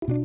Boa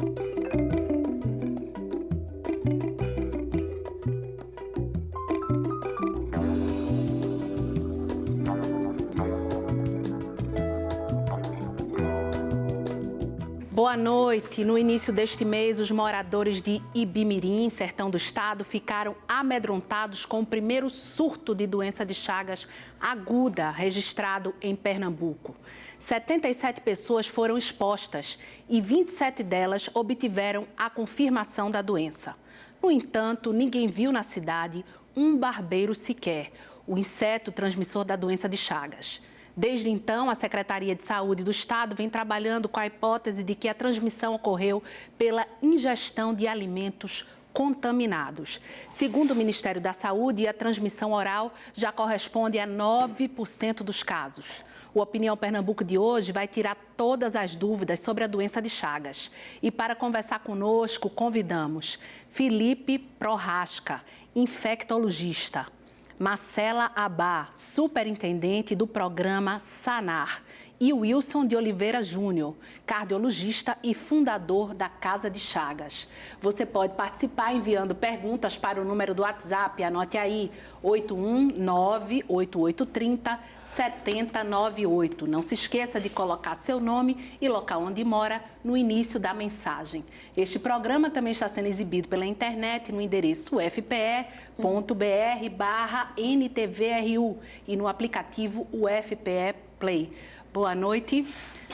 noite. No início deste mês, os moradores de Ibimirim, sertão do estado, ficaram amedrontados com o primeiro surto de doença de Chagas aguda registrado em Pernambuco. 77 pessoas foram expostas e 27 delas obtiveram a confirmação da doença. No entanto, ninguém viu na cidade um barbeiro sequer, o inseto transmissor da doença de Chagas. Desde então, a Secretaria de Saúde do Estado vem trabalhando com a hipótese de que a transmissão ocorreu pela ingestão de alimentos contaminados. Segundo o Ministério da Saúde, a transmissão oral já corresponde a 9% dos casos. O Opinião Pernambuco de hoje vai tirar todas as dúvidas sobre a doença de Chagas. E para conversar conosco, convidamos Felipe Prohaska, infectologista, Marcela Abá, superintendente do programa SANAR, e Wilson de Oliveira Júnior, cardiologista e fundador da Casa de Chagas. Você pode participar enviando perguntas para o número do WhatsApp, anote aí, 819-8830-7098. Não se esqueça de colocar seu nome e local onde mora no início da mensagem. Este programa também está sendo exibido pela internet no endereço ufpe.br/NTVRU e no aplicativo UFPE Play. Boa noite,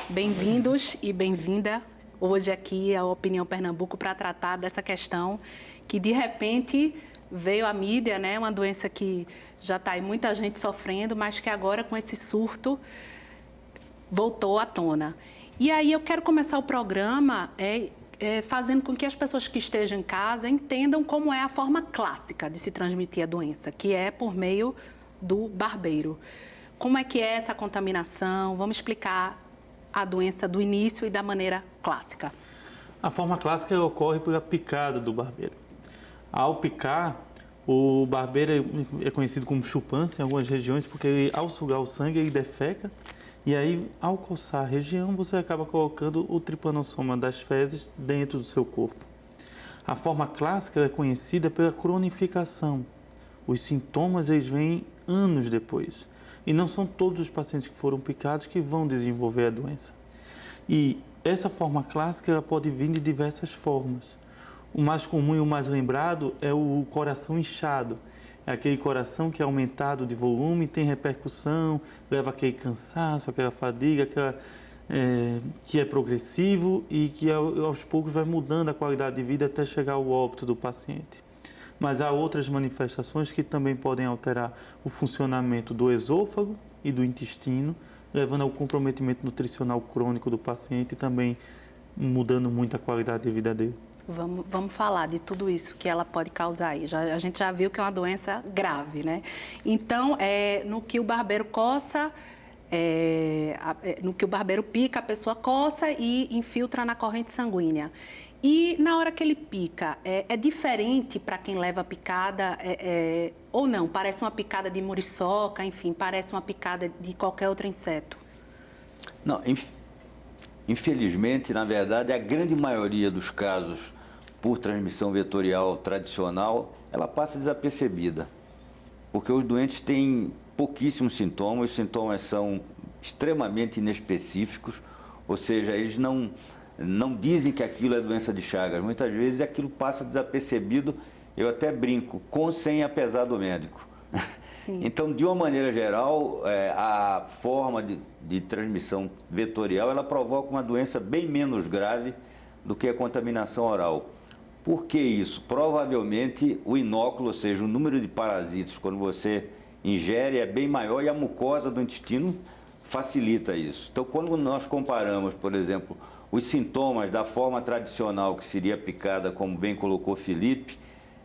bem-vindos e bem-vinda hoje aqui à Opinião Pernambuco para tratar dessa questão que de repente veio à mídia, né? Uma doença que já está aí muita gente sofrendo, mas que agora com esse surto voltou à tona. E aí eu quero começar o programa fazendo com que as pessoas que estejam em casa entendam como é a forma clássica de se transmitir a doença, que é por meio do barbeiro. Como é que é essa contaminação? Vamos explicar a doença do início e da maneira clássica. A forma clássica ocorre pela picada do barbeiro. Ao picar, o barbeiro é conhecido como chupância em algumas regiões, porque ele, ao sugar o sangue, ele defeca. E aí, ao coçar a região, você acaba colocando o tripanossoma das fezes dentro do seu corpo. A forma clássica é conhecida pela cronificação. Os sintomas eles vêm anos depois. E não são todos os pacientes que foram picados que vão desenvolver a doença. E essa forma clássica ela pode vir de diversas formas. O mais comum e o mais lembrado é o coração inchado. É aquele coração que é aumentado de volume, tem repercussão, leva aquele cansaço, aquela fadiga, que é progressivo e que aos poucos vai mudando a qualidade de vida até chegar ao óbito do paciente. Mas há outras manifestações que também podem alterar o funcionamento do esôfago e do intestino, levando ao comprometimento nutricional crônico do paciente e também mudando muito a qualidade de vida dele. Vamos falar de tudo isso que ela pode causar aí. A gente já viu que é uma doença grave, né? Então, no que o barbeiro coça, no que o barbeiro pica, a pessoa coça e infiltra na corrente sanguínea. E na hora que ele pica, é diferente para quem leva a picada ou não? Parece uma picada de muriçoca, enfim, parece uma picada de qualquer outro inseto? Não, infelizmente, na verdade, a grande maioria dos casos por transmissão vetorial tradicional, ela passa desapercebida, porque os doentes têm pouquíssimos sintomas, os sintomas são extremamente inespecíficos, ou seja, eles não dizem que aquilo é doença de Chagas. Muitas vezes aquilo passa desapercebido, eu até brinco, com sem apesar do médico. Sim. Então, de uma maneira geral, a forma de transmissão vetorial, ela provoca uma doença bem menos grave do que a contaminação oral. Por que isso? Provavelmente o inóculo, ou seja, o número de parasitas, quando você ingere, é bem maior e a mucosa do intestino facilita isso. Então, quando nós comparamos, por exemplo, os sintomas da forma tradicional, que seria a picada, como bem colocou Felipe,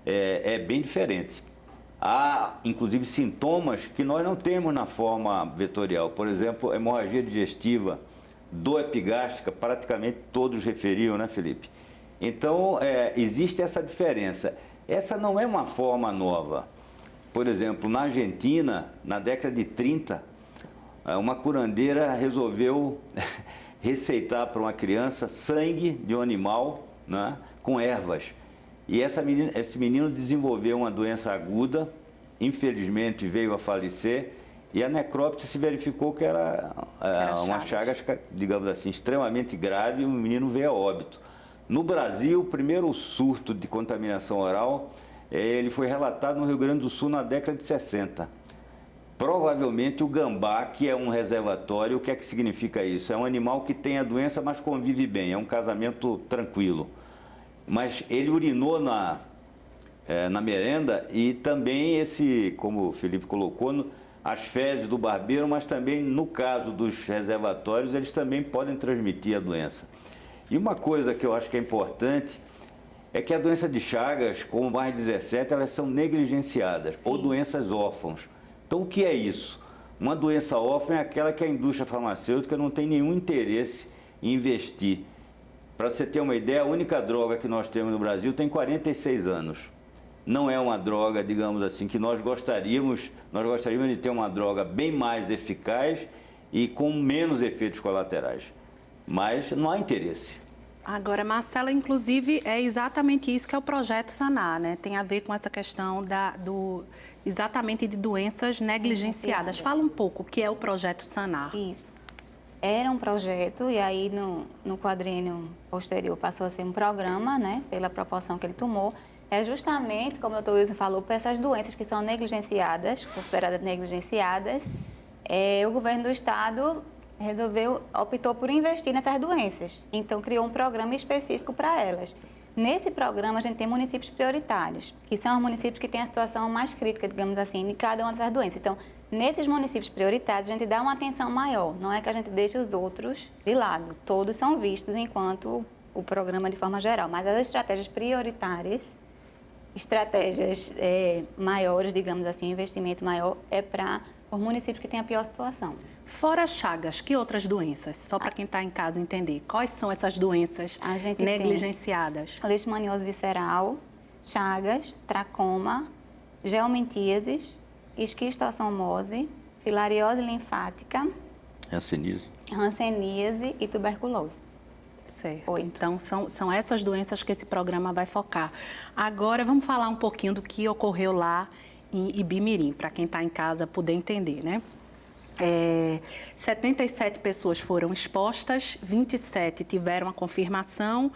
é bem diferente. Há, inclusive, sintomas que nós não temos na forma vetorial. Por exemplo, hemorragia digestiva, dor epigástrica, praticamente todos referiam, né, Felipe? Então, existe essa diferença. Essa não é uma forma nova. Por exemplo, na Argentina, na década de 30, uma curandeira resolveu receitar para uma criança sangue de um animal, né, com ervas. E esse menino desenvolveu uma doença aguda, infelizmente veio a falecer, e a necrópsia se verificou que era uma chagas, digamos assim, extremamente grave, e o menino veio a óbito. No Brasil, o primeiro surto de contaminação oral, ele foi relatado no Rio Grande do Sul na década de 60. Provavelmente o gambá, que é um reservatório, o que é que significa isso? É um animal que tem a doença, mas convive bem, é um casamento tranquilo. Mas ele urinou na merenda e também como o Felipe colocou, as fezes do barbeiro, mas também no caso dos reservatórios, eles também podem transmitir a doença. E uma coisa que eu acho que é importante é que a doença de Chagas, como mais 17, elas são negligenciadas, ou doenças órfãos. Então, o que é isso? Uma doença órfã é aquela que a indústria farmacêutica não tem nenhum interesse em investir. Para você ter uma ideia, a única droga que nós temos no Brasil tem 46 anos. Não é uma droga, digamos assim, que nós gostaríamos de ter uma droga bem mais eficaz e com menos efeitos colaterais. Mas não há interesse. Agora, Marcela, inclusive, é exatamente isso que é o Projeto Sanar, né? Tem a ver com essa questão exatamente de doenças negligenciadas. Fala um pouco o que é o Projeto Sanar. Isso. Era um projeto e aí no quadriênio posterior passou a ser um programa, né? Pela proporção que ele tomou. É justamente, como o Dr. Wilson falou, para essas doenças que são negligenciadas, consideradas negligenciadas, o governo do estado optou por investir nessas doenças. Então, criou um programa específico para elas. Nesse programa, a gente tem municípios prioritários, que são os municípios que têm a situação mais crítica, digamos assim, de cada uma dessas doenças. Então, nesses municípios prioritários, a gente dá uma atenção maior. Não é que a gente deixe os outros de lado. Todos são vistos enquanto o programa de forma geral. Mas as estratégias prioritárias, estratégias maiores, digamos assim, investimento maior, é para os municípios que têm a pior situação. Fora Chagas, que outras doenças? Só para quem está em casa entender. Quais são essas doenças negligenciadas? Leishmaniose visceral, Chagas, tracoma, geomentíases, esquistossomose, filariose linfática, hanseníase e tuberculose. Certo. 8. Então, são essas doenças que esse programa vai focar. Agora, vamos falar um pouquinho do que ocorreu lá em Ibimirim, para quem está em casa poder entender, né? 77 pessoas foram expostas, 27 tiveram a confirmação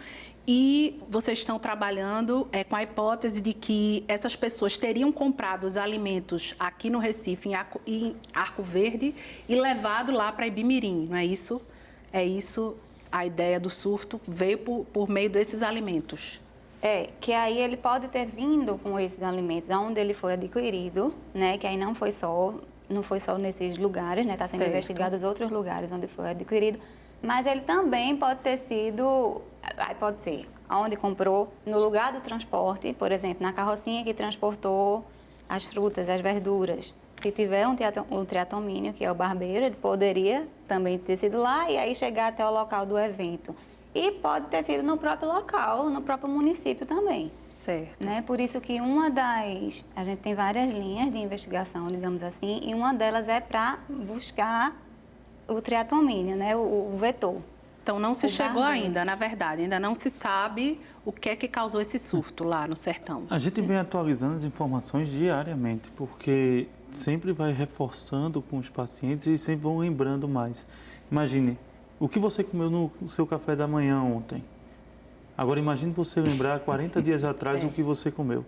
e vocês estão trabalhando com a hipótese de que essas pessoas teriam comprado os alimentos aqui no Recife, em Arco Verde, e levado lá para Ibimirim, não é isso? É isso, a ideia do surto veio por meio desses alimentos. Que aí ele pode ter vindo com esses alimentos onde ele foi adquirido, né? Que aí não foi só nesses lugares, né? Está sendo investigado os outros lugares onde foi adquirido. Mas ele também pode ter sido, aí pode ser, onde comprou, no lugar do transporte, por exemplo, na carrocinha que transportou as frutas, as verduras. Se tiver um triatomínio, que é o barbeiro, ele poderia também ter sido lá e aí chegar até o local do evento. E pode ter sido no próprio local, no próprio município também. Certo. Né? Por isso que a gente tem várias linhas de investigação, digamos assim, e uma delas é para buscar o triatomínio, né? O vetor. Então, não se chegou ainda, na verdade, ainda não se sabe o que é que causou esse surto lá no sertão. A gente vem atualizando as informações diariamente, porque sempre vai reforçando com os pacientes e sempre vão lembrando mais. Imagine, o que você comeu no seu café da manhã ontem? Agora imagine você lembrar 40 dias atrás o que você comeu.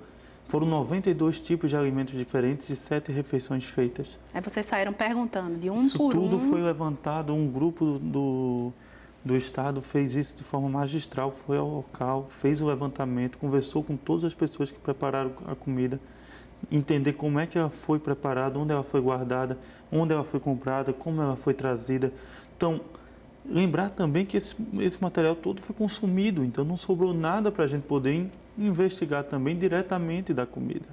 Foram 92 tipos de alimentos diferentes e 7 refeições feitas. Aí vocês saíram perguntando de um isso por um. Isso tudo foi levantado, um grupo do Estado fez isso de forma magistral, foi ao local, fez o levantamento, conversou com todas as pessoas que prepararam a comida, entender como é que ela foi preparada, onde ela foi guardada, onde ela foi comprada, como ela foi trazida. Então, lembrar também que esse material todo foi consumido, então não sobrou nada para a gente poder investigar também diretamente da comida.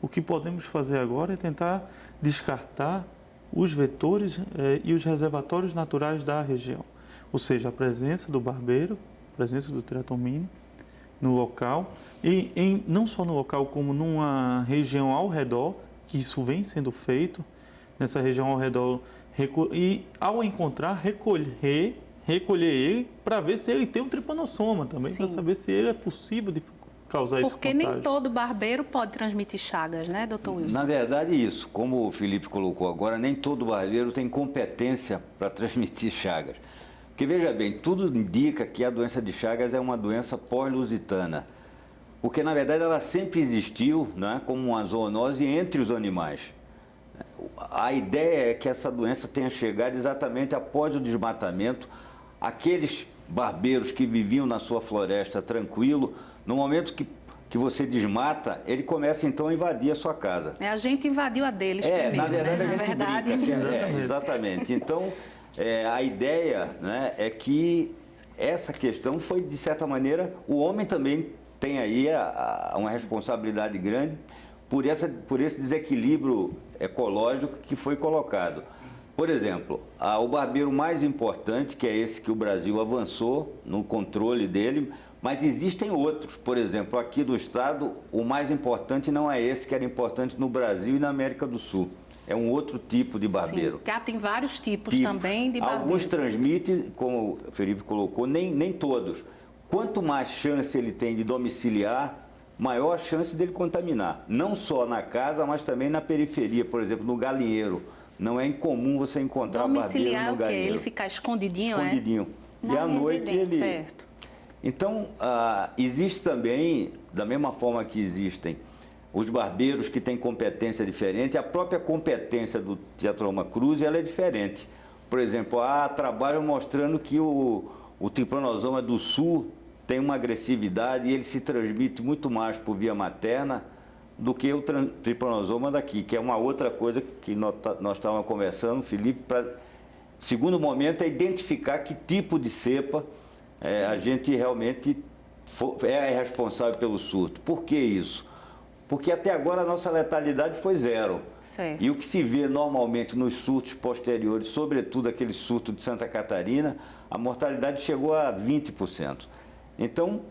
O que podemos fazer agora é tentar descartar os vetores e os reservatórios naturais da região, ou seja, a presença do barbeiro, a presença do triatomínio no local, e não só no local, como numa região ao redor, que isso vem sendo feito, nessa região ao redor, e ao encontrar, recolher recolher ele para ver se ele tem um tripanossoma também, para Sim. saber se ele é possível de causar esse Porque contágio. nem todo barbeiro pode transmitir chagas, né, doutor Wilson? Na verdade, isso. Como o Felipe colocou agora, nem todo barbeiro tem competência para transmitir chagas. Porque, veja bem, tudo indica que a doença de Chagas é uma doença pós-lusitana. Porque, na verdade, ela sempre existiu, né, como uma zoonose entre os animais. A ideia é que essa doença tenha chegado exatamente após o desmatamento. Aqueles barbeiros que viviam na sua floresta tranquilo, no momento que você desmata, ele começa então a invadir a sua casa. A gente invadiu a deles primeiro, na verdade, né? a gente brinca. Exatamente. Então, a ideia, né, é que essa questão foi, de certa maneira, o homem também tem aí uma responsabilidade grande por esse desequilíbrio ecológico que foi colocado. Por exemplo, o barbeiro mais importante, que é esse que o Brasil avançou no controle dele, mas existem outros. Por exemplo, aqui do estado, o mais importante não é esse que era importante no Brasil e na América do Sul. É um outro tipo de barbeiro. Sim, tem vários tipos também de barbeiro. Alguns transmitem, como o Felipe colocou, nem todos. Quanto mais chance ele tem de domiciliar, maior a chance dele contaminar. Não só na casa, mas também na periferia, por exemplo, no galinheiro. Não é incomum você encontrar barbeiro Domiciliar no o quê? galinheiro. Ele ficar escondidinho, Escondidinho. E à noite ele... Certo. Então, existe também, da mesma forma que existem os barbeiros que têm competência diferente, a própria competência do Tetraloma cruzi ela é diferente. Por exemplo, há trabalho mostrando que o Trypanosoma do Sul tem uma agressividade e ele se transmite muito mais por via materna do que o Trypanosoma daqui, que é uma outra coisa que nós estávamos conversando, Felipe, segundo momento é identificar que tipo de cepa a gente realmente é responsável pelo surto. Por que isso? Porque até agora a nossa letalidade foi zero. Certo. E o que se vê normalmente nos surtos posteriores, sobretudo aquele surto de Santa Catarina, a mortalidade chegou a 20%. Então,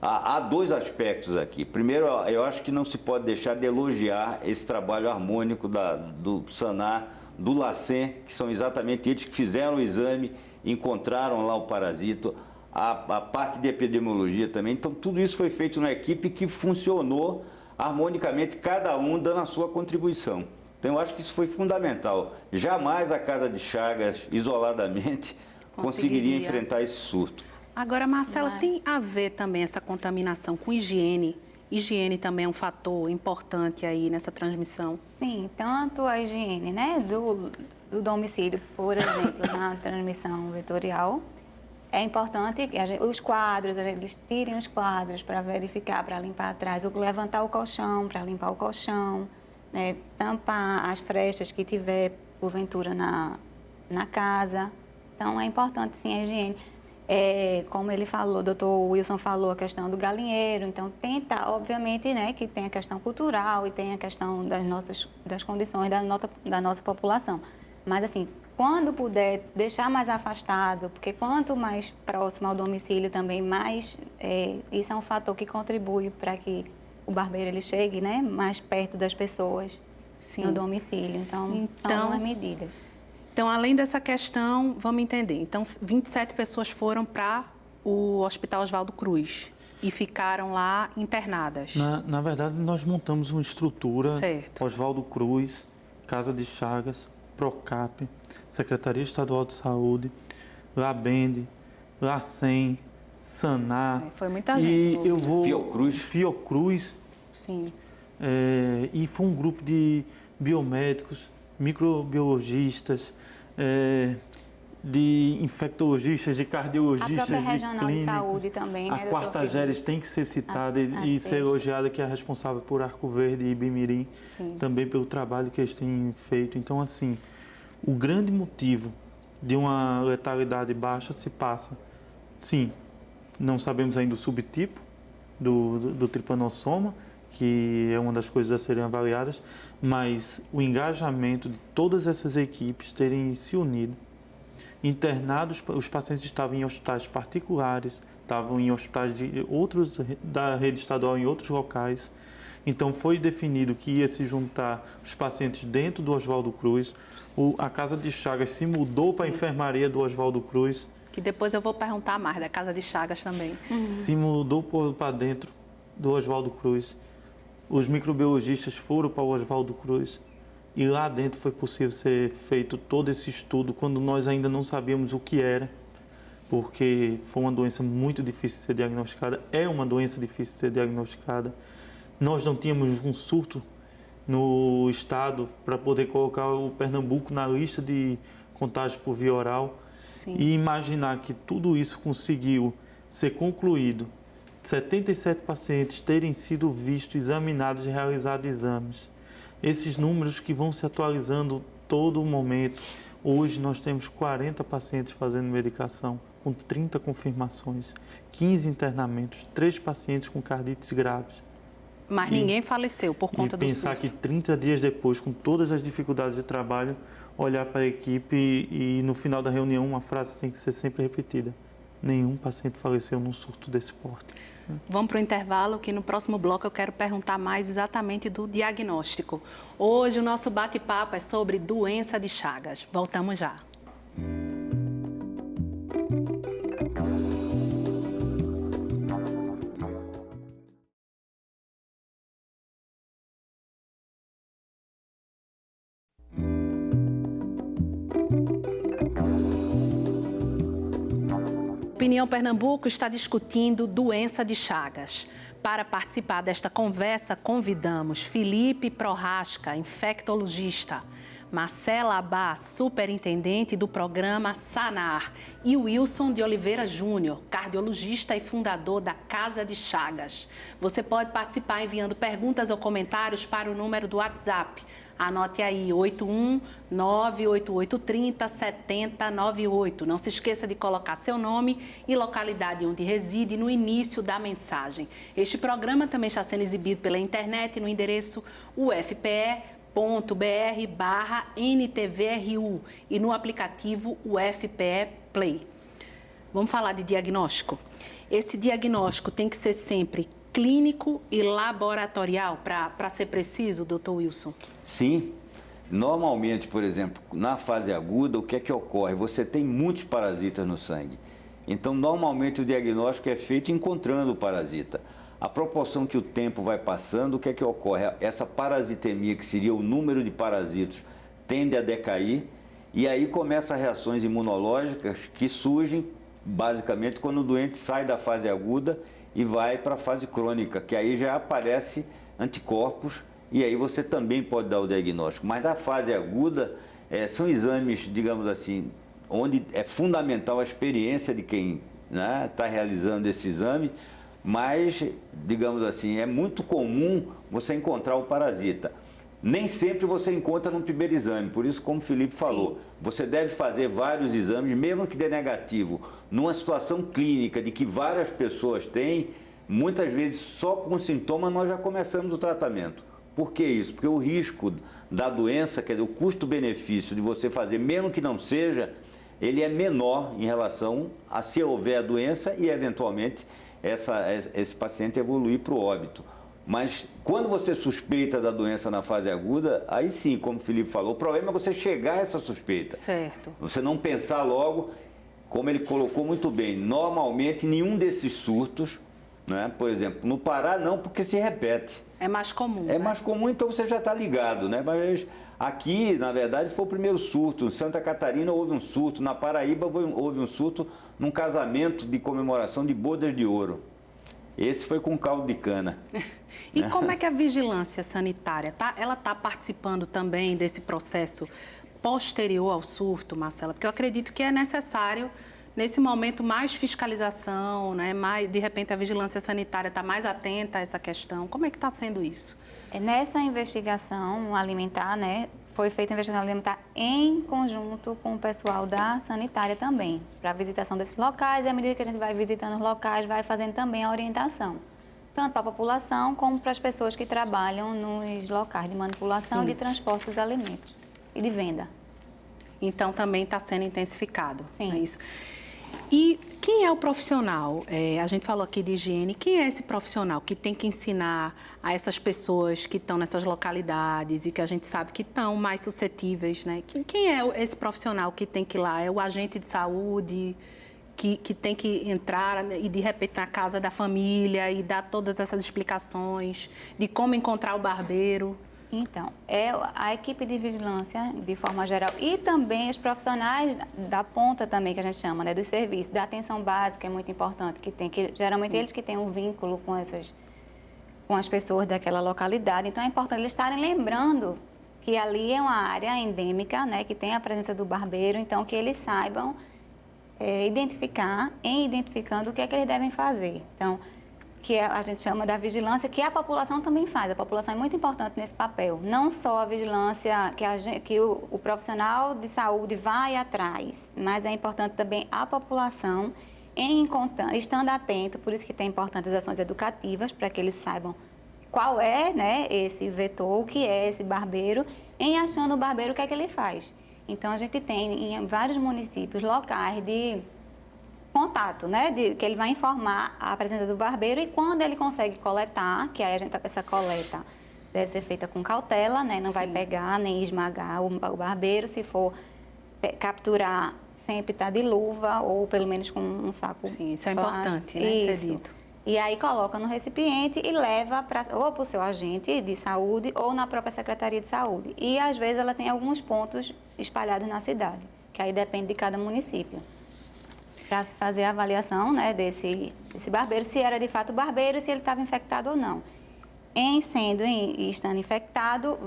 há dois aspectos aqui. Primeiro, eu acho que não se pode deixar de elogiar esse trabalho harmônico do Sanar, do LACEN, que são exatamente eles que fizeram o exame, encontraram lá o parasito, a parte de epidemiologia também. Então, tudo isso foi feito numa equipe que funcionou harmonicamente, cada um dando a sua contribuição. Então, eu acho que isso foi fundamental. Jamais a Casa de Chagas, isoladamente, conseguiria enfrentar esse surto. Agora, Marcela, tem a ver também essa contaminação com higiene? Higiene também é um fator importante aí nessa transmissão? Sim, tanto a higiene, né, do domicílio, por exemplo, na transmissão vetorial, é importante que os quadros, eles tirem os quadros para verificar, para limpar atrás, levantar o colchão, para limpar o colchão, né, tampar as frestas que tiver, porventura, na casa. Então, é importante, sim, a higiene. Como ele falou, o doutor Wilson falou, a questão do galinheiro. Então, tentar, obviamente, né, que tem a questão cultural e tem a questão das condições da nossa população. Mas, assim, quando puder, deixar mais afastado, porque quanto mais próximo ao domicílio também, mais isso é um fator que contribui para que o barbeiro ele chegue, né, mais perto das pessoas. Sim. No domicílio. Então, são as medidas. Então, além dessa questão, vamos entender. Então, 27 pessoas foram para o Hospital Oswaldo Cruz e ficaram lá internadas. Na verdade, nós montamos uma estrutura, certo. Oswaldo Cruz, Casa de Chagas, Procap, Secretaria Estadual de Saúde, LABENDE, LACEN, Sanar. Foi muita gente. E eu vou... Fiocruz. Sim. E foi um grupo de biomédicos, microbiologistas, de infectologistas, de cardiologistas, a regional de clínica. De saúde também, né, a quarta Geres tem que ser citada e ser elogiada, que é a responsável por Arco Verde e Ibimirim, também pelo trabalho que eles têm feito. Então, assim, o grande motivo de uma letalidade baixa se passa, sim, não sabemos ainda o subtipo do tripanossoma, que é uma das coisas a serem avaliadas, mas o engajamento de todas essas equipes terem se unido, internados, os pacientes estavam em hospitais particulares, estavam em hospitais da rede estadual em outros locais, então foi definido que ia se juntar os pacientes dentro do Oswaldo Cruz, a Casa de Chagas se mudou para a enfermaria do Oswaldo Cruz, que depois eu vou perguntar mais da Casa de Chagas também. Se mudou para dentro do Oswaldo Cruz. Os microbiologistas foram para o Oswaldo Cruz e lá dentro foi possível ser feito todo esse estudo quando nós ainda não sabíamos o que era, porque foi uma doença muito difícil de ser diagnosticada, é uma doença difícil de ser diagnosticada. Nós não tínhamos um surto no estado para poder colocar o Pernambuco na lista de contágio por via oral. Sim. E imaginar que tudo isso conseguiu ser concluído, 77 pacientes terem sido vistos, examinados e realizados exames. Esses números que vão se atualizando todo o momento. Hoje nós temos 40 pacientes fazendo medicação, com 30 confirmações, 15 internamentos, 3 pacientes com cardites graves. Mas ninguém faleceu por conta do pensar surto. que 30 dias depois, com todas as dificuldades de trabalho, olhar para a equipe e no final da reunião uma frase tem que ser sempre repetida: nenhum paciente faleceu num surto desse porte. Vamos para o intervalo, que no próximo bloco eu quero perguntar mais exatamente do diagnóstico. Hoje o nosso bate-papo é sobre doença de Chagas. Voltamos já. Opinião Pernambuco está discutindo doença de Chagas. Para participar desta conversa, convidamos Felipe Prohaska, infectologista, Marcela Abá, superintendente do programa SANAR, e Wilson de Oliveira Júnior, cardiologista e fundador da Casa de Chagas. Você pode participar enviando perguntas ou comentários para o número do WhatsApp. Anote aí, 81988307098. Não se esqueça de colocar seu nome e localidade onde reside no início da mensagem. Este programa também está sendo exibido pela internet no endereço ufpe.br/NTVRU e no aplicativo UFPE Play. Vamos falar de diagnóstico. Esse diagnóstico tem que ser sempre clínico e laboratorial, para ser preciso, doutor Wilson? Sim. Normalmente, por exemplo, na fase aguda, o que é que ocorre? Você tem muitos parasitas no sangue. Então, normalmente, o diagnóstico é feito encontrando o parasita. A proporção que o tempo vai passando, o que é que ocorre? Essa parasitemia, que seria o número de parasitos, tende a decair e aí começam reações imunológicas que surgem, basicamente, quando o doente sai da fase aguda e vai para a fase crônica, que aí já aparece anticorpos e aí você também pode dar o diagnóstico. Mas na fase aguda, são exames, digamos assim, onde é fundamental a experiência de quem está realizando esse exame, mas, digamos assim, é muito comum você encontrar o parasita. Nem sempre você encontra no primeiro exame, por isso, como o Felipe falou, você deve fazer vários exames, mesmo que dê negativo. Numa situação clínica de que várias pessoas têm, muitas vezes só com sintoma nós já começamos o tratamento. Por que isso? Porque o risco da doença, quer dizer, o custo-benefício de você fazer, mesmo que não seja, ele é menor em relação a se houver a doença e, eventualmente, esse paciente evoluir para o óbito. Mas quando você suspeita da doença na fase aguda, aí sim, como o Felipe falou, o problema é você chegar a essa suspeita. Certo. Você não pensar logo, como ele colocou muito bem, normalmente nenhum desses surtos, né? Por exemplo, no Pará não, porque se repete. É mais comum. É mais comum, então você já está ligado, né? Mas aqui, na verdade, foi o primeiro surto. Em Santa Catarina houve um surto, na Paraíba houve um surto num casamento de comemoração de bodas de ouro. Esse foi com caldo de cana. E como é que a vigilância sanitária, ela está participando também desse processo posterior ao surto, Marcela? Porque eu acredito que é necessário, nesse momento, mais fiscalização, né? De repente a vigilância sanitária está mais atenta a essa questão. Como é que está sendo isso? Nessa investigação alimentar, né, foi feita a investigação alimentar em conjunto com o pessoal da sanitária também, para a visitação desses locais, e à medida que a gente vai visitando os locais, vai fazendo também a orientação, tanto para a população como para as pessoas que trabalham nos locais de manipulação e de transporte dos alimentos e de venda. Então também está sendo intensificado. Sim. É isso. E quem é o profissional? A gente falou aqui de higiene. Quem é esse profissional que tem que ensinar a essas pessoas que estão nessas localidades e que a gente sabe que estão mais suscetíveis, né? Quem é esse profissional que tem que ir lá? É o agente de saúde? que tem que entrar e, de repente, na casa da família e dar todas essas explicações de como encontrar o barbeiro? Então, é a equipe de vigilância, de forma geral, e também os profissionais da ponta também, que a gente chama, né, do serviço, da atenção básica, é muito importante, que geralmente Sim. eles que têm um vínculo com as pessoas daquela localidade. Então, é importante eles estarem lembrando que ali é uma área endêmica, né, que tem a presença do barbeiro, então que eles saibam identificando o que é que eles devem fazer. Então, que a gente chama da vigilância, que a população também faz. A população é muito importante nesse papel. Não só a vigilância que o profissional de saúde vai atrás, mas é importante também a população estando atento, por isso que tem importantes ações educativas, para que eles saibam qual é, né, esse vetor, o que é esse barbeiro, em achando o barbeiro, o que é que ele faz. Então, a gente tem em vários municípios locais de contato, né, que ele vai informar a presença do barbeiro e quando ele consegue coletar, que aí essa coleta deve ser feita com cautela, né, não vai pegar nem esmagar o barbeiro, se for capturar, sempre está de luva ou pelo menos com um saco. Sim, isso é importante, né, isso. ser dito. E aí coloca no recipiente e leva ou para o seu agente de saúde ou na própria Secretaria de Saúde. E às vezes ela tem alguns pontos espalhados na cidade, que aí depende de cada município, para se fazer a avaliação, né, desse barbeiro, se era de fato barbeiro e se ele estava infectado ou não. Estando infectado,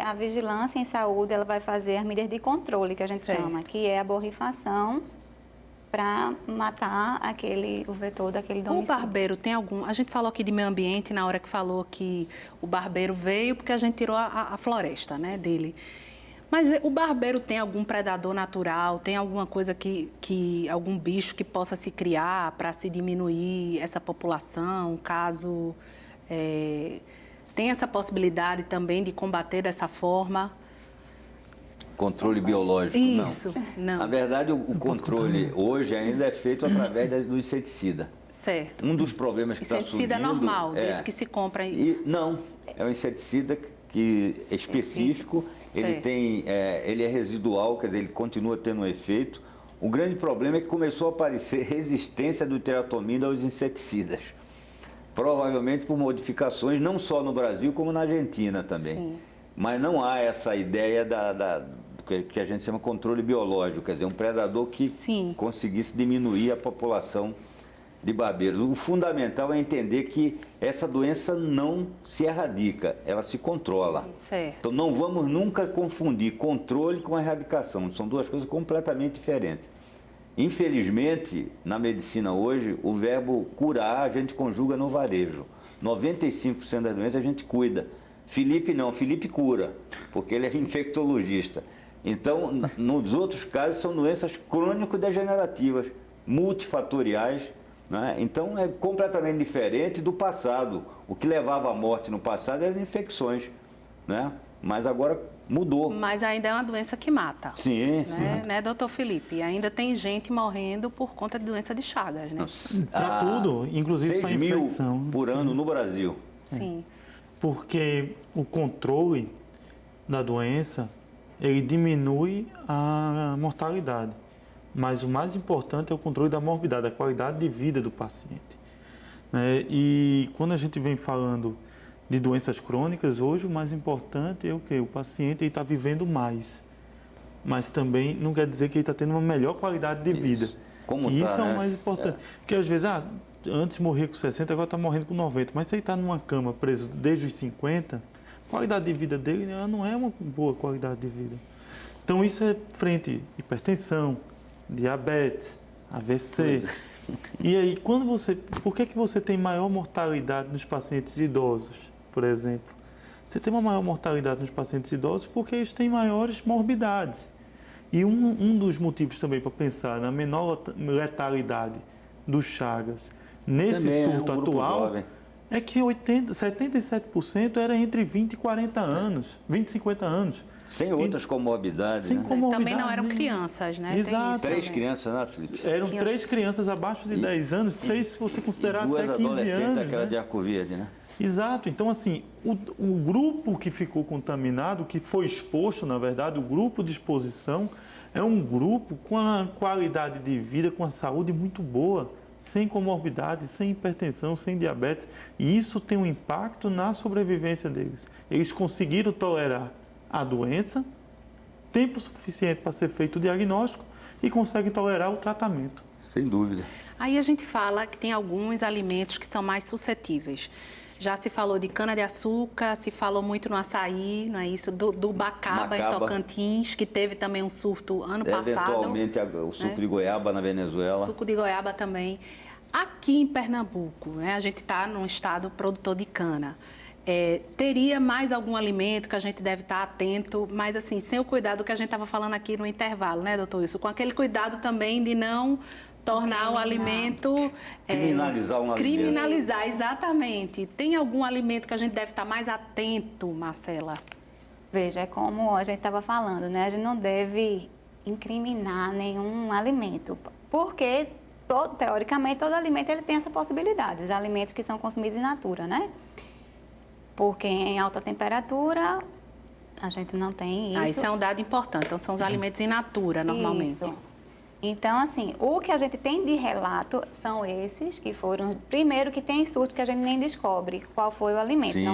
a vigilância em saúde ela vai fazer as medidas de controle, que a gente chama, que é a borrifação para matar o vetor daquele domicílio. O barbeiro tem algum... A gente falou aqui de meio ambiente na hora que falou que o barbeiro veio porque a gente tirou a floresta, né, dele. Mas o barbeiro tem algum predador natural? Tem alguma coisa algum bicho que possa se criar para se diminuir essa população, caso tem essa possibilidade também de combater dessa forma? Controle biológico, Isso, não. Na verdade, o controle hoje ainda é feito através do inseticida. Certo. Um dos problemas que está surgindo... Inseticida normal, desse que se compra aí. Não, é um inseticida específico. Ele é residual, quer dizer, ele continua tendo um efeito. O grande problema é que começou a aparecer resistência do teratomina aos inseticidas. Provavelmente por modificações, não só no Brasil, como na Argentina também. Sim. Mas não há essa ideia que a gente chama controle biológico, quer dizer, um predador que conseguisse diminuir a população de barbeiros. O fundamental é entender que essa doença não se erradica, ela se controla. Certo. Então não vamos nunca confundir controle com erradicação, são duas coisas completamente diferentes. Infelizmente, na medicina hoje, o verbo curar a gente conjuga no varejo. 95% das doenças a gente cuida. Felipe não, Felipe cura, porque ele é infectologista. Então, nos outros casos, são doenças crônico-degenerativas, multifatoriais, né? Então, é completamente diferente do passado. O que levava à morte no passado eram as infecções, né? Mas agora mudou. Mas ainda é uma doença que mata. Sim, né, doutor Felipe? Ainda tem gente morrendo por conta de doença de Chagas, né? Para tudo, inclusive para infecção. 6 mil por ano no Brasil. Sim. Porque o controle da doença, ele diminui a mortalidade. Mas o mais importante é o controle da morbidade, a qualidade de vida do paciente. Né? E quando a gente vem falando de doenças crônicas, hoje o mais importante é o quê? O paciente está vivendo mais. Mas também não quer dizer que ele está tendo uma melhor qualidade de vida. Isso é o mais importante. Porque às vezes, antes morria com 60, agora está morrendo com 90. Mas se ele está numa cama preso desde os 50, a qualidade de vida dele não é uma boa qualidade de vida. Então isso é frente à hipertensão, diabetes, AVC. E aí, por que você tem maior mortalidade nos pacientes idosos, por exemplo? Você tem uma maior mortalidade nos pacientes idosos porque eles têm maiores morbidades. E um dos motivos também para pensar na menor letalidade dos Chagas nesse também surto atual é que 77% era entre 20 e 40 anos, 20 e 50 anos. Sem outras comorbidades, né? Também não eram crianças, né? Exato. 3 crianças, né, Felipe? Eram 3 crianças abaixo de 10 anos, 6 se você considerar até 15 anos. 2 adolescentes, aquela né? de arco-verde, né? Exato. Então, assim, o grupo que ficou contaminado, que foi exposto, na verdade, o grupo de exposição, é um grupo com a qualidade de vida, com a saúde muito boa, sem comorbidade, sem hipertensão, sem diabetes. E isso tem um impacto na sobrevivência deles. Eles conseguiram tolerar a doença, tempo suficiente para ser feito o diagnóstico e conseguem tolerar o tratamento. Sem dúvida. Aí a gente fala que tem alguns alimentos que são mais suscetíveis. Já se falou de cana-de-açúcar, se falou muito no açaí, não é isso? Do bacaba, em Tocantins, que teve também um surto ano passado. Eventualmente o suco de goiaba na Venezuela. Suco de goiaba também. Aqui em Pernambuco, né, a gente está num estado produtor de cana. Teria mais algum alimento que a gente deve estar atento, mas assim, sem o cuidado que a gente estava falando aqui no intervalo, né, doutor Wilson? Com aquele cuidado também de não tornar o alimento... Criminalizar um alimento. Criminalizar, exatamente. Tem algum alimento que a gente deve estar mais atento, Marcela? Veja, é como a gente estava falando, né? A gente não deve incriminar nenhum alimento, porque, teoricamente, todo alimento ele tem essa possibilidade. Os alimentos que são consumidos in natura, né? Porque em alta temperatura, a gente não tem isso. Isso é um dado importante. Então, são os alimentos in natura, normalmente. Isso. Então, assim, o que a gente tem de relato são esses que foram... Primeiro, que tem surto que a gente nem descobre qual foi o alimento. Sim,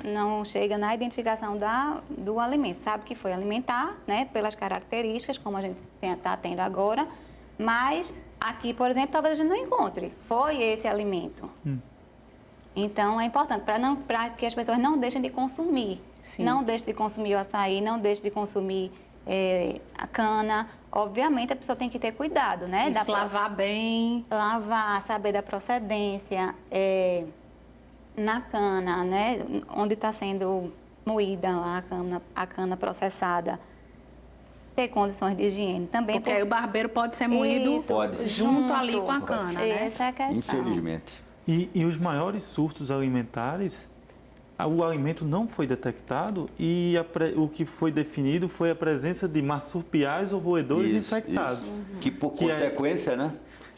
não chega na identificação do alimento. Sabe que foi alimentar, né? Pelas características, como a gente está tendo agora. Mas aqui, por exemplo, talvez a gente não encontre. Foi esse alimento. Então, é importante para que as pessoas não deixem de consumir. Sim. Não deixem de consumir o açaí, não deixem de consumir a cana. Obviamente, a pessoa tem que ter cuidado, né? Isso, lavar bem. Lavar, saber da procedência, na cana, né? Onde está sendo moída lá a cana processada. Ter condições de higiene também. Porque aí o barbeiro pode ser moído junto ali com a cana, né? Essa é a questão. Infelizmente. E os maiores surtos alimentares, o alimento não foi detectado e o que foi definido foi a presença de marsupiais ou roedores infectados. Que por consequência, né?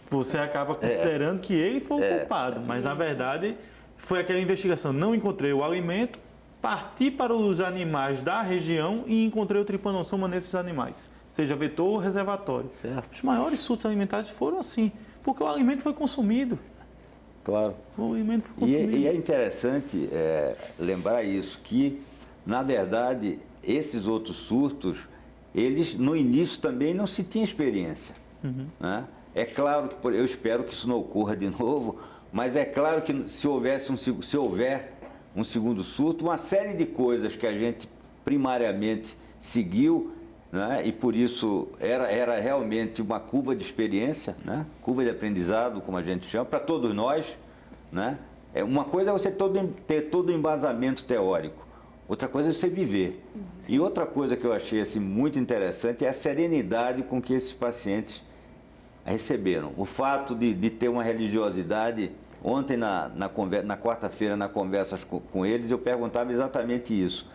Você acaba considerando que ele foi o culpado, mas na verdade foi aquela investigação. Não encontrei o alimento, parti para os animais da região e encontrei o tripanossoma nesses animais, seja vetor ou reservatório. Certo. Os maiores surtos alimentares foram assim, porque o alimento foi consumido. Claro. O alimento foi consumido. E é interessante lembrar isso, que, na verdade, esses outros surtos, eles, no início, também não se tinha experiência. Né? É claro que, eu espero que isso não ocorra de novo, mas é claro que se houver um segundo surto, uma série de coisas que a gente primariamente seguiu, né? E por isso era realmente uma curva de experiência, né? Curva de aprendizado, como a gente chama, para todos nós. Né? Uma coisa é você ter todo o embasamento teórico, outra coisa é você viver. E outra coisa que eu achei assim, muito interessante é a serenidade com que esses pacientes receberam. O fato de ter uma religiosidade. Ontem, na quarta-feira, na conversa com eles, eu perguntava exatamente isso.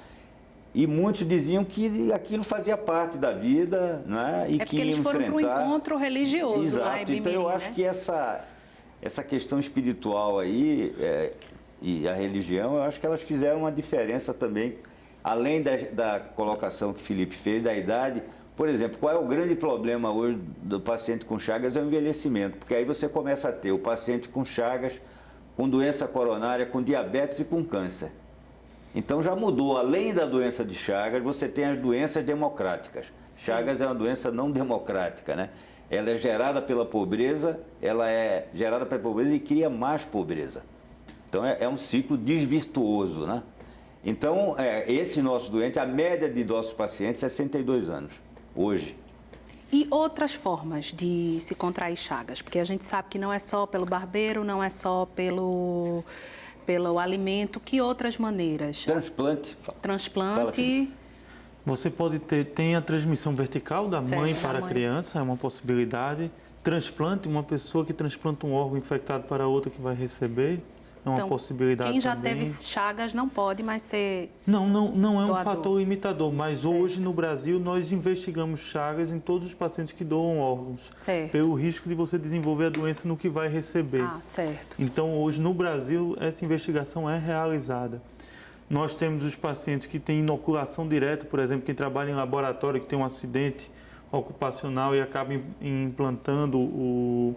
E muitos diziam que aquilo fazia parte da vida, né? E que eles foram para um encontro religioso. Exato. Lá em Bimirim, então eu acho que essa questão espiritual aí e a religião, eu acho que elas fizeram uma diferença também, além da colocação que Felipe fez, da idade. Por exemplo, qual é o grande problema hoje do paciente com Chagas? É o envelhecimento, porque aí você começa a ter o paciente com Chagas, com doença coronária, com diabetes e com câncer. Então já mudou, além da doença de Chagas, você tem as doenças democráticas. Chagas é uma doença não democrática, né? Ela é gerada pela pobreza, e cria mais pobreza. Então é um ciclo desvirtuoso, né? Então, esse nosso doente, a média de nossos pacientes é 62 anos, hoje. E outras formas de se contrair Chagas? Porque a gente sabe que não é só pelo barbeiro, não é só pelo alimento, que outras maneiras? Transplante. Você pode tem a transmissão vertical da mãe para a criança, é uma possibilidade. Transplante, uma pessoa que transplanta um órgão infectado para outra que vai receber, é uma possibilidade quem já também. teve Chagas não pode mais ser Não é doador. um fator limitador, mas hoje no Brasil nós investigamos Chagas em todos os pacientes que doam órgãos, pelo risco de você desenvolver a doença no que vai receber. Ah, certo. Então hoje no Brasil essa investigação é realizada. Nós temos os pacientes que têm inoculação direta, por exemplo, quem trabalha em laboratório, que tem um acidente ocupacional e acaba implantando o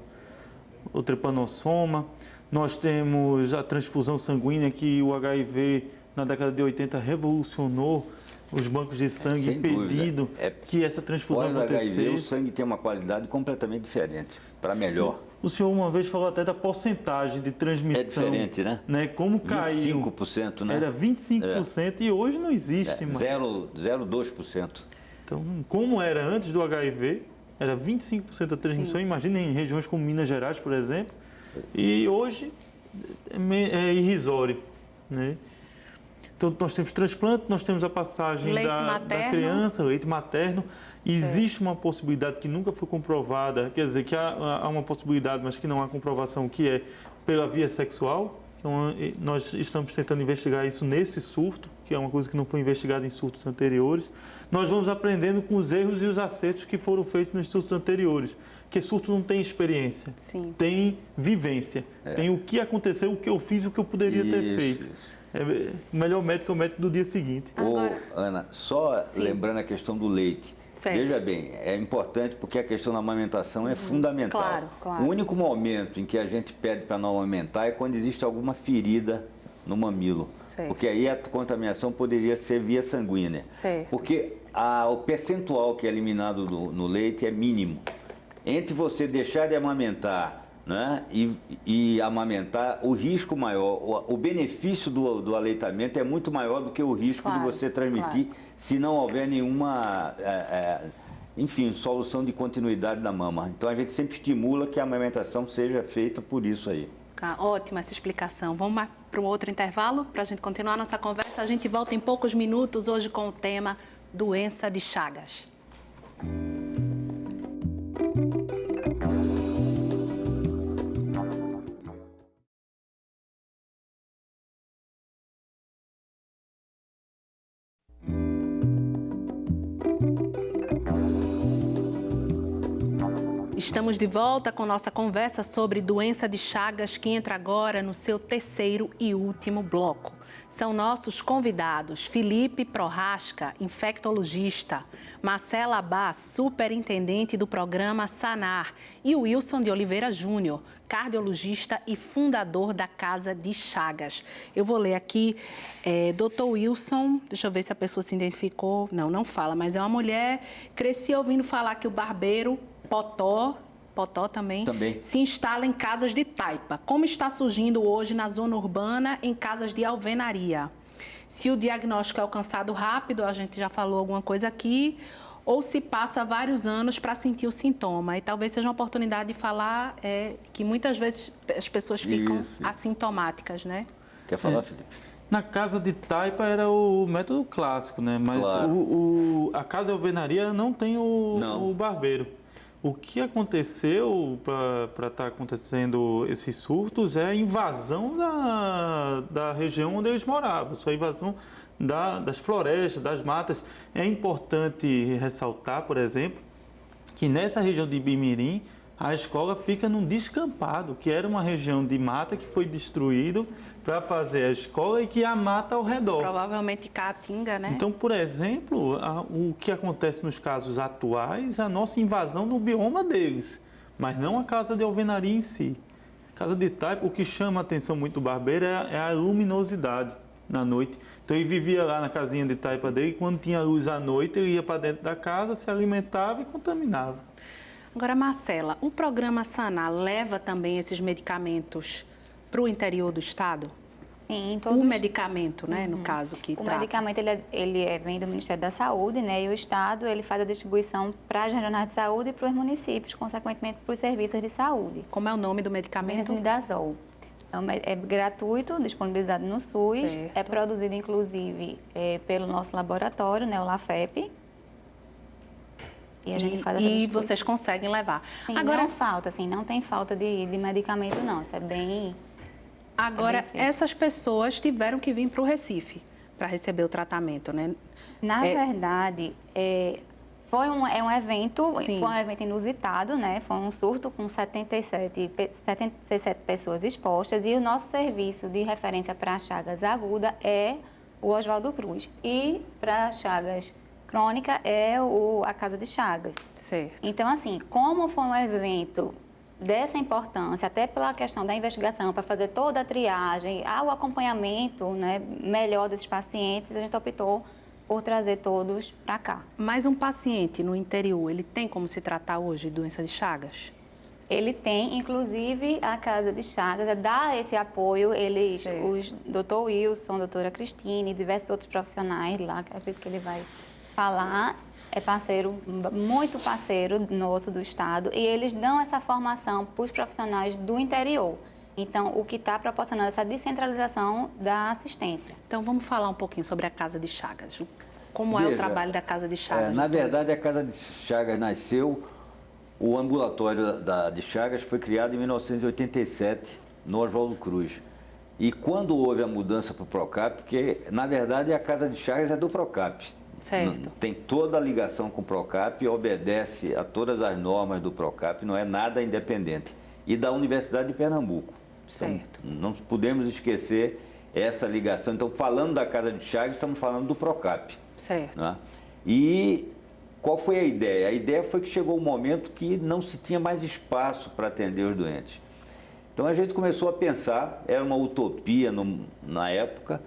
tripanossoma. Nós temos a transfusão sanguínea, que o HIV, na década de 80, revolucionou os bancos de sangue, impedindo que essa transfusão acontecesse. Pós-HIV, o sangue tem uma qualidade completamente diferente, para melhor. O senhor uma vez falou até da porcentagem de transmissão. É diferente, né? Como caiu. 25%, né? Era 25% e hoje não existe mais. 0,2%. Então, como era antes do HIV, era 25% da transmissão. Imagina em regiões como Minas Gerais, por exemplo. E hoje é irrisório, né? Então, nós temos transplante, nós temos a passagem da criança, leite materno. Existe uma possibilidade que nunca foi comprovada, quer dizer, que há uma possibilidade, mas que não há comprovação, que é pela via sexual. Então, nós estamos tentando investigar isso nesse surto, que é uma coisa que não foi investigada em surtos anteriores. Nós vamos aprendendo com os erros e os acertos que foram feitos nos surtos anteriores. Porque surto não tem experiência, tem vivência. Tem o que aconteceu, o que eu fiz, o que eu poderia ter feito. O melhor médico é o médico do dia seguinte. Ana, só lembrando a questão do leite. Veja bem, é importante porque a questão da amamentação é fundamental. Claro. O único momento em que a gente pede para não amamentar é quando existe alguma ferida no mamilo. Porque aí a contaminação poderia ser via sanguínea. Porque o percentual que é eliminado no leite é mínimo. Entre você deixar de amamentar, né, e amamentar, o risco maior, o benefício do aleitamento é muito maior do que o risco de você transmitir se não houver nenhuma, solução de continuidade da mama. Então a gente sempre estimula que a amamentação seja feita por isso aí. Ótima essa explicação. Vamos para um outro intervalo para a gente continuar a nossa conversa. A gente volta em poucos minutos hoje com o tema doença de Chagas. Estamos de volta com nossa conversa sobre doença de Chagas, que entra agora no seu terceiro e último bloco. São nossos convidados Felipe Prohaska, infectologista, Marcela Bá, superintendente do programa SANAR, e Wilson de Oliveira Júnior, cardiologista e fundador da Casa de Chagas. Eu vou ler aqui, Dr. Wilson, deixa eu ver se a pessoa se identificou. Não fala, mas é uma mulher. Cresci ouvindo falar que o barbeiro Potó também, se instala em casas de taipa, como está surgindo hoje na zona urbana em casas de alvenaria. Se o diagnóstico é alcançado rápido, a gente já falou alguma coisa aqui, ou se passa vários anos para sentir o sintoma. E talvez seja uma oportunidade de falar que muitas vezes as pessoas ficam assintomáticas, né? Quer falar, Felipe? Na casa de taipa era o método clássico, né? Mas a casa de alvenaria não tem o barbeiro. O que aconteceu para estar acontecendo esses surtos é a invasão da região onde eles moravam, a invasão das florestas, das matas. É importante ressaltar, por exemplo, que nessa região de Ibimirim, a escola fica num descampado, que era uma região de mata que foi destruída para fazer a escola e que há mata ao redor. Provavelmente Caatinga, né? Então, por exemplo, o que acontece nos casos atuais é a nossa invasão no bioma deles, mas não a casa de alvenaria em si. Casa de taipa, o que chama a atenção muito do barbeiro é a luminosidade na noite. Então, ele vivia lá na casinha de taipa dele, e quando tinha luz à noite, ele ia para dentro da casa, se alimentava e contaminava. Agora, Marcela, o programa SANAR leva também esses medicamentos para o interior do estado? Sim, o medicamento, né, no caso que trata. O medicamento vem do Ministério da Saúde, né, e o estado ele faz a distribuição para as regionais de saúde e para os municípios, consequentemente para os serviços de saúde. Como é o nome do medicamento? Metronidazol. É gratuito, disponibilizado no SUS, é produzido inclusive pelo nosso laboratório, né, o LAFEP. E a gente faz essa vocês conseguem levar. Sim, agora não falta, assim, não tem falta de medicamento, não. Isso é bem. Agora, essas pessoas tiveram que vir para o Recife para receber o tratamento, né? Na verdade, foi um evento, Sim. Foi um evento inusitado, né? Foi um surto com 77 pessoas expostas e o nosso serviço de referência para Chagas aguda é o Oswaldo Cruz. E para Chagas crônica é a Casa de Chagas. Certo. Então, assim, como foi um evento dessa importância, até pela questão da investigação, para fazer toda a triagem, o acompanhamento, né, melhor desses pacientes, a gente optou por trazer todos para cá. Mas um paciente no interior, ele tem como se tratar hoje de doença de Chagas? Ele tem, inclusive, a Casa de Chagas, dá esse apoio, os doutor Wilson, doutora Cristine, diversos outros profissionais lá, que acredito que ele vai falar, é parceiro, muito parceiro nosso do Estado, e eles dão essa formação para os profissionais do interior. Então, o que está proporcionando essa descentralização da assistência. Então, vamos falar um pouquinho sobre a Casa de Chagas. Como é o trabalho da Casa de Chagas? Na verdade, a Casa de Chagas nasceu, o ambulatório de Chagas foi criado em 1987, no Oswaldo Cruz. E quando houve a mudança para o Procap, porque, na verdade, a Casa de Chagas é do Procap. Certo. Tem toda a ligação com o Procap, obedece a todas as normas do Procap, não é nada independente. E da Universidade de Pernambuco. Certo. Então, não podemos esquecer essa ligação. Então, falando da Casa de Chagas, estamos falando do Procap. Certo. Né? E qual foi a ideia? A ideia foi que chegou um momento que não se tinha mais espaço para atender os doentes. Então, a gente começou a pensar, era uma utopia na época,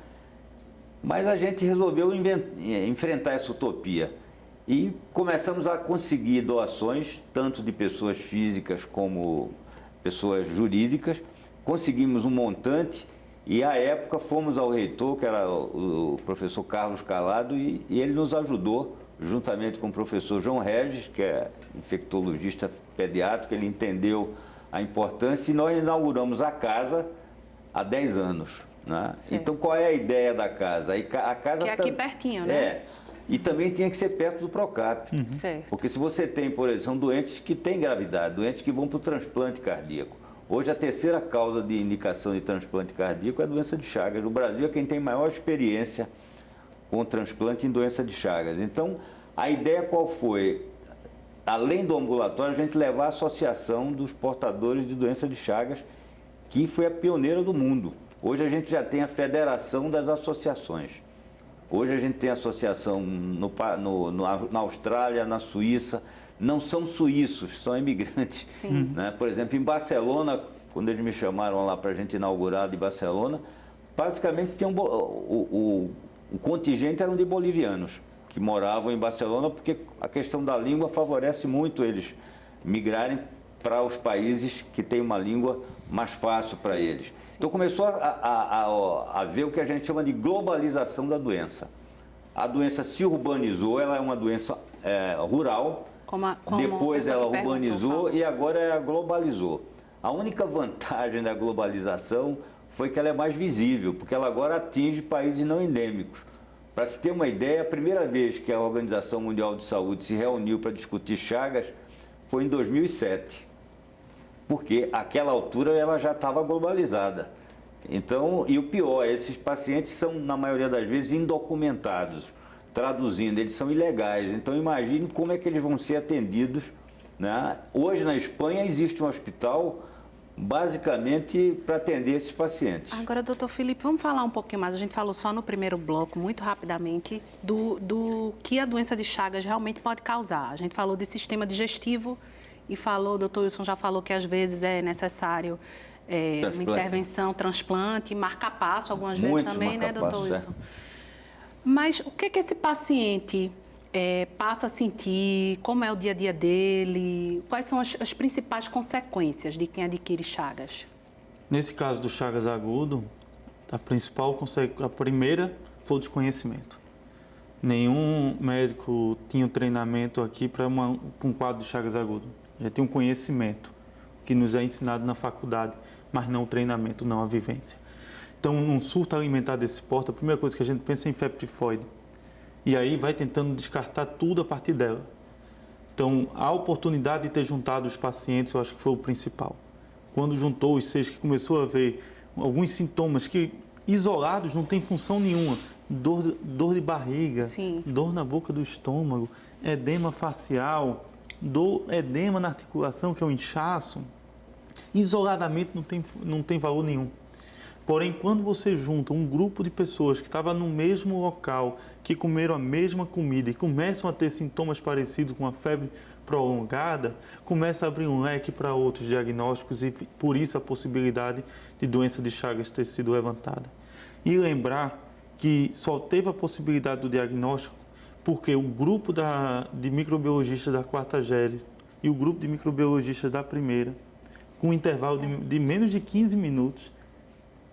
mas a gente resolveu enfrentar essa utopia. E começamos a conseguir doações, tanto de pessoas físicas como pessoas jurídicas. Conseguimos um montante e, à época, fomos ao reitor, que era o professor Carlos Calado, e ele nos ajudou, juntamente com o professor João Regis, que é infectologista pediátrico. Ele entendeu a importância e nós inauguramos a casa há 10 anos. Né? Então, qual é a ideia da casa? A casa que é aqui pertinho, né? É. E também tinha que ser perto do Procap. Certo. Porque se você tem, por exemplo, são doentes que têm gravidade, doentes que vão para o transplante cardíaco. Hoje, a terceira causa de indicação de transplante cardíaco é a doença de Chagas. No Brasil, é quem tem maior experiência com transplante em doença de Chagas. Então, a ideia qual foi? Além do ambulatório, a gente levar a Associação dos Portadores de Doença de Chagas, que foi a pioneira do mundo. Hoje, a gente já tem a Federação das Associações. Hoje a gente tem associação na Austrália, na Suíça. Não são suíços, são imigrantes. Né? Por exemplo, em Barcelona, quando eles me chamaram lá para a gente inaugurar de Barcelona, basicamente tinha o contingente eram de bolivianos que moravam em Barcelona, porque a questão da língua favorece muito eles migrarem para os países que têm uma língua mais fácil para eles. Então começou a ver o que a gente chama de globalização da doença. A doença se urbanizou, ela é uma doença rural, depois ela urbanizou e agora ela globalizou. A única vantagem da globalização foi que ela é mais visível, porque ela agora atinge países não endêmicos. Para se ter uma ideia, a primeira vez que a Organização Mundial de Saúde se reuniu para discutir Chagas foi em 2007. Porque àquela altura ela já estava globalizada. Então, e o pior, esses pacientes são, na maioria das vezes, indocumentados. Traduzindo, eles são ilegais. Então, imagine como é que eles vão ser atendidos. Né? Hoje, na Espanha, existe um hospital, basicamente, para atender esses pacientes. Agora, doutor Felipe, vamos falar um pouquinho mais. A gente falou só no primeiro bloco, muito rapidamente, do que a doença de Chagas realmente pode causar. A gente falou de sistema digestivo, e falou, o doutor Wilson já falou que às vezes é necessário uma intervenção, transplante, marca-passo algumas vezes também, né, doutor Wilson? Mas o que esse paciente passa a sentir? Como é o dia a dia dele? Quais são as principais consequências de quem adquire Chagas? Nesse caso do Chagas agudo, a primeira foi o desconhecimento. Nenhum médico tinha um treinamento aqui para um quadro de Chagas agudo. Já tem um conhecimento que nos é ensinado na faculdade, mas não o treinamento, não a vivência. Então, um surto alimentar desse porte, a primeira coisa que a gente pensa é em febre tifoide. E aí vai tentando descartar tudo a partir dela. Então, a oportunidade de ter juntado os pacientes, eu acho que foi o principal. Quando juntou os 6, que começou a ver alguns sintomas que, isolados, não tem função nenhuma. Dor de barriga, Sim. Dor na boca do estômago, edema facial, edema na articulação, que é o inchaço, isoladamente não tem valor nenhum. Porém, quando você junta um grupo de pessoas que estava no mesmo local, que comeram a mesma comida e começam a ter sintomas parecidos com a febre prolongada, começa a abrir um leque para outros diagnósticos e, por isso, a possibilidade de doença de Chagas ter sido levantada. E lembrar que só teve a possibilidade do diagnóstico porque o grupo de microbiologistas da quarta série e o grupo de microbiologistas da primeira, com um intervalo de menos de 15 minutos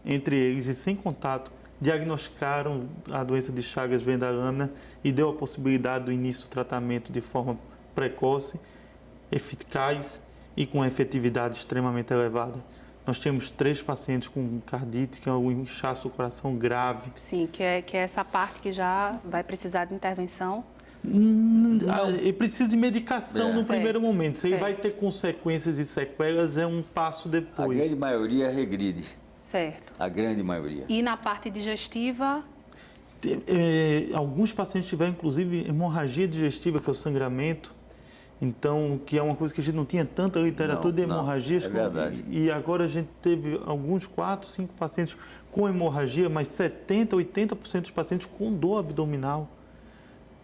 entre eles e sem contato, diagnosticaram a doença de Chagas vem da lâmina e deu a possibilidade do início do tratamento de forma precoce, eficaz e com efetividade extremamente elevada. Nós temos 3 pacientes com cardite, que é um inchaço do coração grave. Sim, que é essa parte que já vai precisar de intervenção. Ele precisa de medicação no primeiro momento. Se ele Certo. vai ter consequências e sequelas, é um passo A depois. grande maioria regride. Certo. A grande maioria. E na parte digestiva, Alguns pacientes tiveram, inclusive, hemorragia digestiva, que é o sangramento. Então, que é uma coisa que a gente não tinha tanta literatura de hemorragias. É verdade. E agora a gente teve alguns 4, 5 pacientes com hemorragia, mas 70%, 80% dos pacientes com dor abdominal.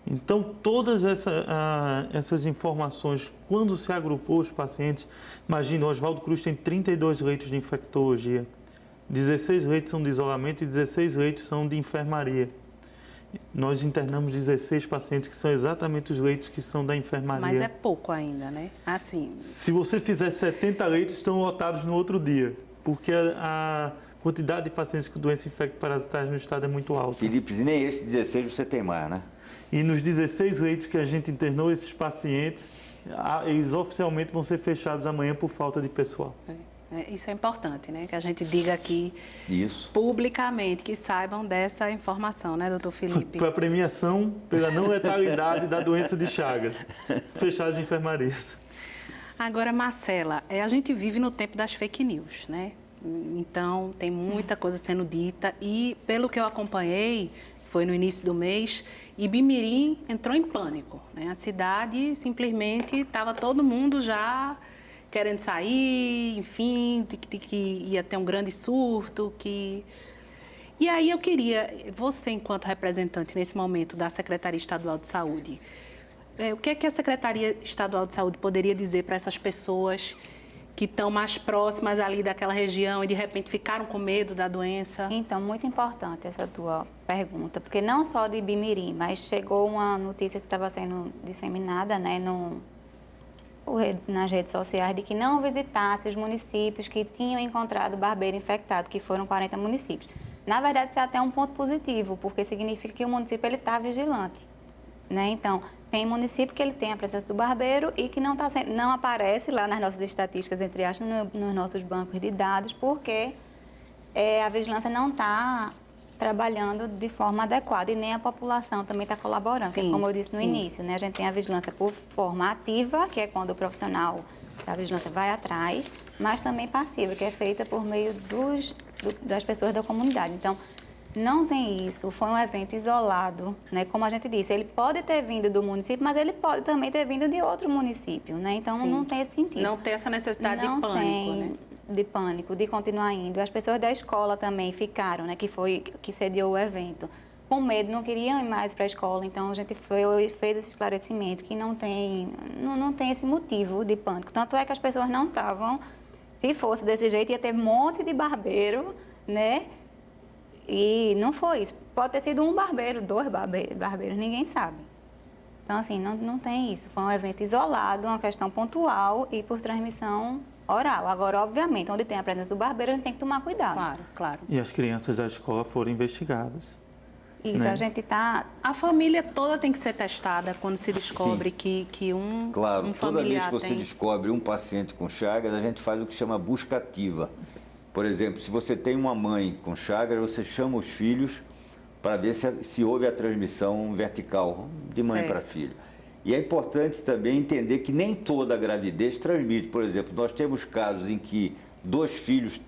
Então, todas essas informações, quando se agrupou os pacientes, imagina, o Oswaldo Cruz tem 32 leitos de infectologia, 16 leitos são de isolamento e 16 leitos são de enfermaria. Nós internamos 16 pacientes, que são exatamente os leitos que são da enfermaria. mas é pouco ainda, né? Assim, Se você fizer 70 leitos, estão lotados no outro dia, porque a quantidade de pacientes com doença infecto-parasitária no estado é muito alta. Felipe, nem esse 16 você tem mais, né? E nos 16 leitos que a gente internou esses pacientes, eles oficialmente vão ser fechados amanhã por falta de pessoal. isso é importante, né? Que a gente diga aqui Isso. publicamente, que saibam dessa informação, né, doutor Felipe? Foi a premiação pela não letalidade da doença de Chagas. Fechar as enfermarias. Agora, Marcela, a gente vive no tempo das fake news, né? Então, tem muita coisa sendo dita e, pelo que eu acompanhei, foi no início do mês, Ibimirim entrou em pânico, né? A cidade simplesmente estava todo mundo já querendo sair, enfim, de que ia ter um grande surto, que... E aí eu queria, você enquanto representante nesse momento da Secretaria Estadual de Saúde, o que é que a Secretaria Estadual de Saúde poderia dizer para essas pessoas que estão mais próximas ali daquela região e de repente ficaram com medo da doença? Então, muito importante essa tua pergunta, porque não só de Ibimirim, mas chegou uma notícia que estava sendo disseminada, né, nas redes sociais, de que não visitasse os municípios que tinham encontrado barbeiro infectado, que foram 40 municípios. Na verdade, isso é até um ponto positivo, porque significa que o município está vigilante, né? Então, tem município que ele tem a presença do barbeiro e que não aparece lá nas nossas estatísticas, entre aspas, nos nossos bancos de dados, porque a vigilância não está trabalhando de forma adequada e nem a população também está colaborando. Sim, como eu disse no sim. início, né? A gente tem a vigilância por forma ativa, que é quando o profissional da vigilância vai atrás, mas também passiva, que é feita por meio das pessoas da comunidade. Então, não tem isso, foi um evento isolado, né? Como a gente disse, ele pode ter vindo do município, mas ele pode também ter vindo de outro município, né? Então, Sim. não tem esse sentido. Não tem essa necessidade Não de pânico, tem né? de pânico, de continuar indo. As pessoas da escola também ficaram, né? Que sediou o evento. Com medo, não queriam ir mais para a escola. Então, a gente fez esse esclarecimento que não tem esse motivo de pânico. Tanto é que as pessoas não estavam... Se fosse desse jeito, ia ter um monte de barbeiro, né? E não foi isso. Pode ter sido um barbeiro, 2 barbeiros, ninguém sabe. Então, assim, não tem isso. Foi um evento isolado, uma questão pontual e por transmissão oral. Agora, obviamente, onde tem a presença do barbeiro, a gente tem que tomar cuidado. Claro, claro. E as crianças da escola foram investigadas. Isso, né? a gente está... A família toda tem que ser testada quando se descobre que um Claro, toda vez familiar que você tem. descobre um paciente com Chagas, a gente faz o que chama busca ativa. Por exemplo, se você tem uma mãe com Chagas, você chama os filhos para ver se houve a transmissão vertical de mãe Certo. para filho. E é importante também entender que nem toda a gravidez transmite. Por exemplo, nós temos casos em que 2 filhos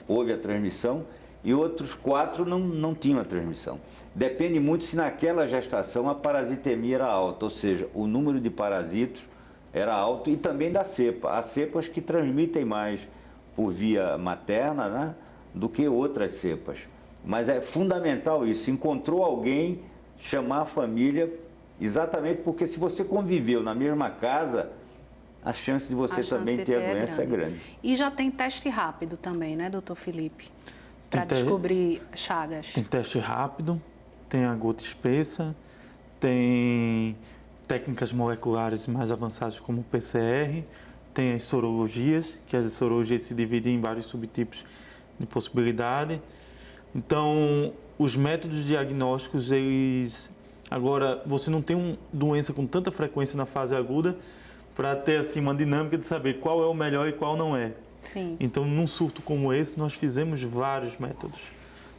houve a transmissão e outros 4 não tinham a transmissão. Depende muito se naquela gestação a parasitemia era alta, ou seja, o número de parasitos era alto e também da cepa. Há cepas que transmitem mais por via materna, né? do que outras cepas. Mas é fundamental isso, encontrou alguém, chamar a família, exatamente porque se você conviveu na mesma casa, a chance de você também ter a doença é grande. E já tem teste rápido também, né, doutor Felipe? Para descobrir Chagas. Tem teste rápido, tem a gota espessa, tem técnicas moleculares mais avançadas como o PCR, tem as sorologias, que as sorologias se dividem em vários subtipos de possibilidade. Então, os métodos diagnósticos, eles... Agora, você não tem uma doença com tanta frequência na fase aguda para ter assim, uma dinâmica de saber qual é o melhor e qual não é. Sim. Então, num surto como esse, nós fizemos vários métodos.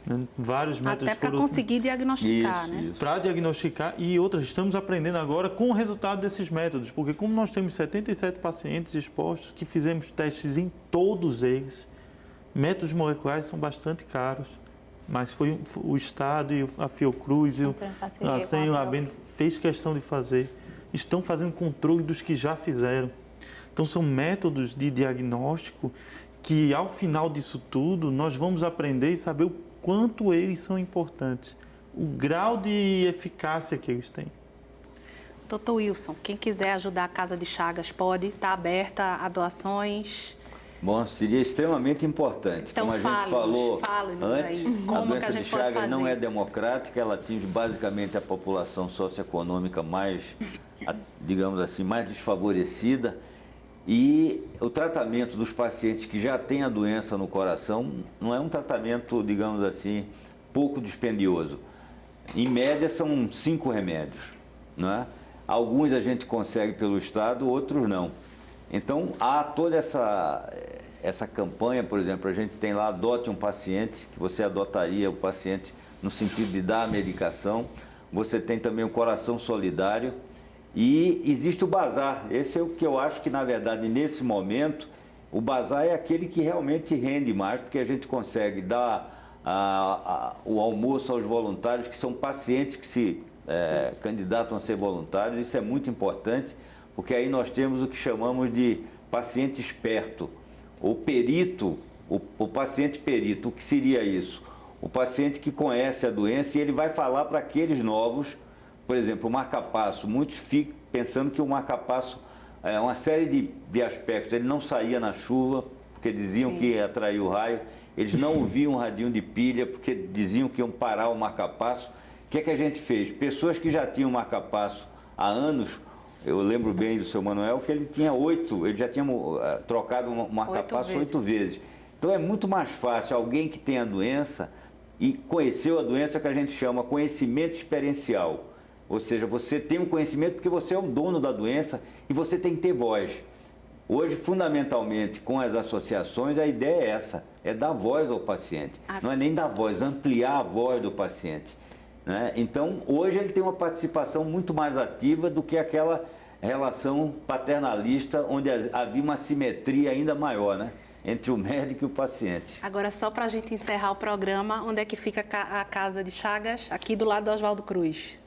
Né? Vários métodos. Até para conseguir diagnosticar, isso, né? Isso. Para diagnosticar e outras. Estamos aprendendo agora com o resultado desses métodos, porque como nós temos 77 pacientes expostos, que fizemos testes em todos eles, métodos moleculares são bastante caros. Mas foi o Estado e a Fiocruz e a CEM e o ABN fez questão de fazer. Estão fazendo controle dos que já fizeram. Então, são métodos de diagnóstico que, ao final disso tudo, nós vamos aprender e saber o quanto eles são importantes, o grau de eficácia que eles têm. Doutor Wilson, quem quiser ajudar a Casa de Chagas pode, está aberta a doações. Bom, seria extremamente importante. Então, como a gente falou antes, a doença de Chagas não é democrática, ela atinge basicamente a população socioeconômica mais, digamos assim, mais desfavorecida. E o tratamento dos pacientes que já têm a doença no coração não é um tratamento, digamos assim, pouco dispendioso. Em média, são 5 remédios, não é? Alguns a gente consegue pelo Estado, outros não. Então, há toda essa campanha, por exemplo, a gente tem lá, adote um paciente, que você adotaria o paciente no sentido de dar a medicação. Você tem também o Coração Solidário e existe o Bazar. Esse é o que eu acho que, na verdade, nesse momento, o Bazar é aquele que realmente rende mais, porque a gente consegue dar o almoço aos voluntários, que são pacientes que se candidatam a ser voluntários. Isso é muito importante, porque aí nós temos o que chamamos de paciente esperto, ou perito, o paciente perito. O que seria isso? O paciente que conhece a doença e ele vai falar para aqueles novos, por exemplo, o marca-passo. Muitos ficam pensando que o marca-passo é uma série de aspectos. Ele não saía na chuva, porque diziam que ia atrair o raio. Eles não ouviam um radinho de pilha, porque diziam que iam parar o marca-passo. O que é que a gente fez? Pessoas que já tinham marca-passo há anos. Eu lembro bem do seu Manuel que ele tinha 8, ele já tinha trocado um marca-passo 8 vezes. Então é muito mais fácil alguém que tem a doença e conheceu a doença, que a gente chama conhecimento experiencial. Ou seja, você tem um conhecimento porque você é o dono da doença e você tem que ter voz. Hoje, fundamentalmente, com as associações, a ideia é essa, é dar voz ao paciente. Não é nem dar voz, ampliar a voz do paciente. Né? Então, hoje ele tem uma participação muito mais ativa do que aquela relação paternalista, onde havia uma simetria ainda maior, né? Entre o médico e o paciente. Agora, só para a gente encerrar o programa, onde é que fica a Casa de Chagas? Aqui do lado do Oswaldo Cruz.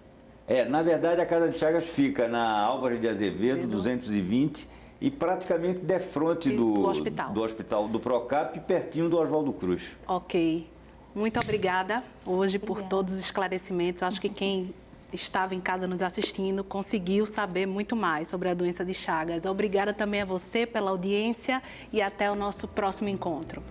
Na verdade, a Casa de Chagas fica na Álvares de Azevedo, 220, e praticamente defronte do hospital do Procap, pertinho do Oswaldo Cruz. Ok. Muito obrigada hoje por todos os esclarecimentos. Acho que quem estava em casa nos assistindo conseguiu saber muito mais sobre a doença de Chagas. Obrigada também a você pela audiência e até o nosso próximo encontro.